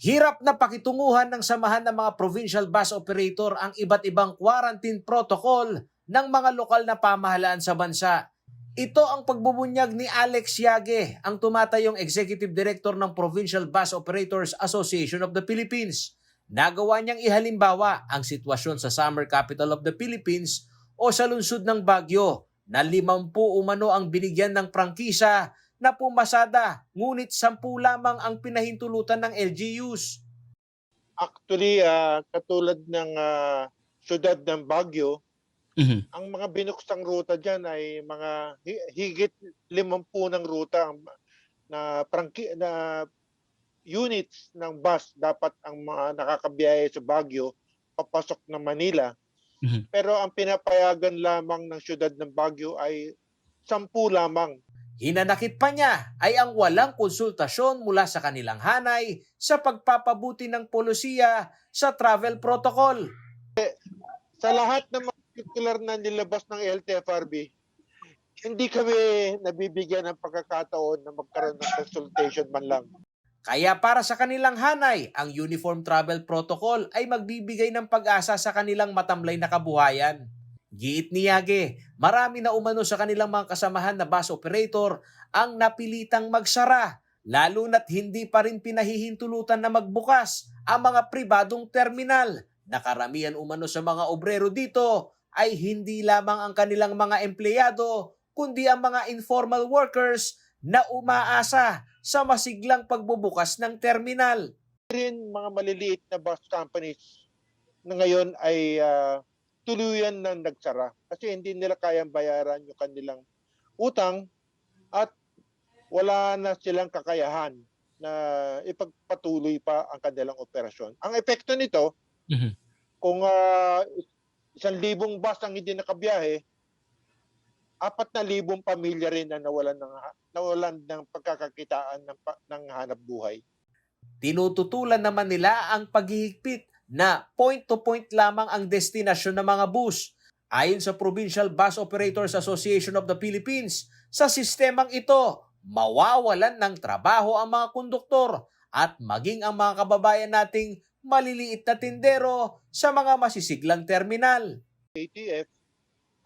Hirap na pakitunguhan ng samahan ng mga provincial bus operator ang iba't ibang quarantine protocol ng mga lokal na pamahalaan sa bansa. Ito ang pagbubunyag ni Alex Yage, ang tumatayong Executive Director ng Provincial Bus Operators Association of the Philippines. Nagawa niyang ihalimbawa ang sitwasyon sa summer capital of the Philippines o sa lungsod ng Baguio na 50 umano ang binigyan ng prangkisa na pumasada, ngunit 10 lamang ang pinahintulutan ng LGUs. Actually, katulad ng syudad ng Baguio, ang mga binuksang ruta dyan ay mga higit 50 ng ruta na units ng bus dapat ang mga nakakabiyahe sa Baguio papasok ng Manila. Pero ang pinapayagan lamang ng syudad ng Baguio ay 10 lamang. Hinanakit pa niya ay ang walang konsultasyon mula sa kanilang hanay sa pagpapabuti ng polisiya sa travel protocol. Sa lahat ng mga particular na nilabas ng LTFRB, hindi kami nabibigyan ng pagkakataon na magkaroon ng consultation man lang. Kaya para sa kanilang hanay, ang Uniform Travel Protocol ay magbibigay ng pag-asa sa kanilang matamlay na kabuhayan. Giit ni Yage, marami na umano sa kanilang mga kasamahan na bus operator ang napilitang magsara, lalo na't hindi pa rin pinahihintulutan na magbukas ang mga pribadong terminal. Nakaramihan umano sa mga obrero dito ay hindi lamang ang kanilang mga empleyado, kundi ang mga informal workers na umaasa sa masiglang pagbubukas ng terminal. Rin mga maliliit na bus companies na ngayon ay tuluyan na nagsara kasi hindi nila kayang bayaran yung kanilang utang at wala na silang kakayahan na ipagpatuloy pa ang kanilang operasyon. Ang epekto nito, kung 1,000 bus ang hindi nakabiyahe, 4,000 pamilya rin na nawalan ng pagkakakitaan ng hanap buhay. Tinututulan naman nila ang paghihigpit na point-to-point lamang ang destinasyon ng mga bus. Ayon sa Provincial Bus Operators Association of the Philippines, sa sistemang ito, mawawalan ng trabaho ang mga konduktor at maging ang mga kababayan nating maliliit na tindero sa mga masisiglang terminal. ATF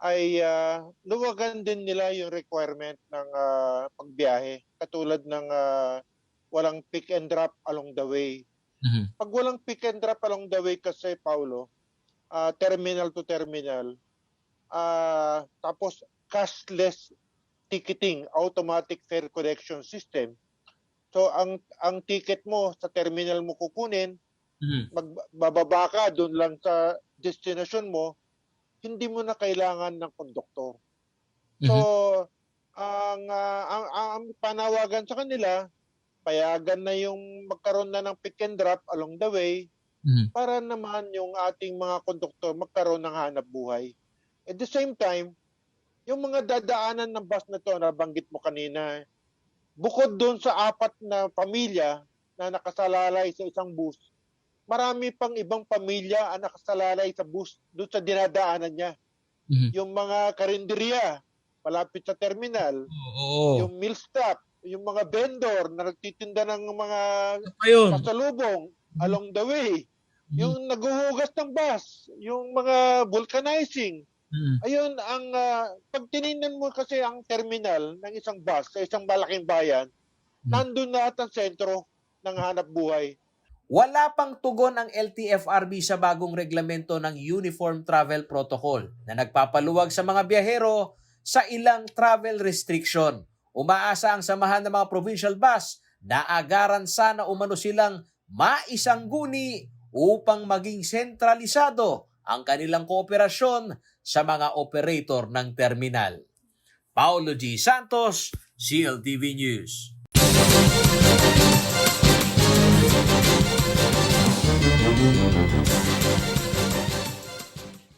ay luwagan din nila yung requirement ng pagbiyahe, katulad ng walang pick and drop along the way. Pag walang pick and drop along the way kasi, Paulo, terminal to terminal, tapos cashless ticketing, automatic fare collection system. So ang ticket mo sa terminal mo kukunin, magbababa ka doon lang sa destination mo, hindi mo na kailangan ng konduktor. So ang panawagan sa kanila, payagan na yung magkaroon na ng pick and drop along the way para naman yung ating mga konduktor magkaroon ng hanap buhay. At the same time, yung mga dadaanan ng bus na to, nabanggit mo kanina, bukod doon sa 4 na pamilya na nakasalalay sa isang bus, marami pang ibang pamilya ang nakasalalay sa bus doon sa dinadaanan niya. Yung mga karinderya, malapit sa terminal, yung meal stop, yung mga vendor na nagtitinda ng mga pasalubong along the way, yung naghuhugas ng bus, yung mga vulcanizing. Ayun, ang pag tinignan mo kasi ang terminal ng isang bus sa isang malaking bayan, nandun na at ang sentro ng hanap buhay. Wala pang tugon ang LTFRB sa bagong reglamento ng Uniform Travel Protocol na nagpapaluwag sa mga biyahero sa ilang travel restriction. Umaasa ang samahan ng mga provincial bus na agaran sana umano silang maisangguni upang maging sentralisado ang kanilang kooperasyon sa mga operator ng terminal. Paulo G. Santos, CLTV News.